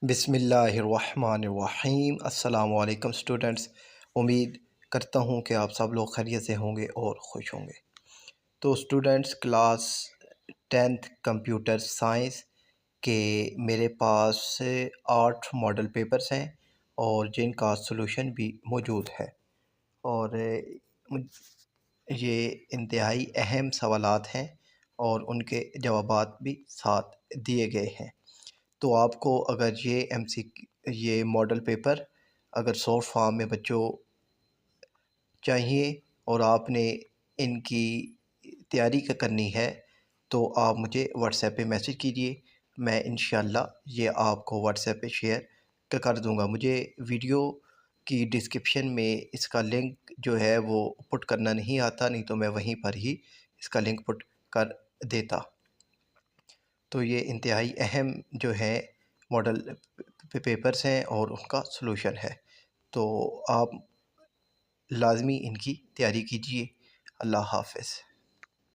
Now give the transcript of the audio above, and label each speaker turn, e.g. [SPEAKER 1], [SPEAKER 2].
[SPEAKER 1] بسم اللہ الرحمن الرحیم۔ السلام علیکم اسٹوڈنٹس، امید کرتا ہوں کہ آپ سب لوگ خیریت سے ہوں گے اور خوش ہوں گے۔ تو students, class 10th computer science کے میرے پاس 8 ماڈل پیپرز ہیں اور جن کا سلوشن بھی موجود ہے، اور یہ انتہائی اہم سوالات ہیں اور ان کے جوابات بھی ساتھ دیے گئے ہیں۔ تو آپ کو اگر یہ ماڈل پیپر اگر شارٹ فارم میں بچوں چاہیے اور آپ نے ان کی تیاری کرنی ہے تو آپ مجھے واٹس ایپ پہ میسج کیجئے، میں انشاءاللہ یہ آپ کو واٹس ایپ پہ شیئر کر دوں گا۔ مجھے ویڈیو کی ڈسکرپشن میں اس کا لنک جو ہے وہ پٹ کرنا نہیں آتا، نہیں تو میں وہیں پر ہی اس کا لنک پٹ کر دیتا۔ تو یہ انتہائی اہم جو ہے ماڈل پیپرز ہیں اور ان کا سلوشن ہے، تو آپ لازمی ان کی تیاری کیجیے۔ اللہ حافظ۔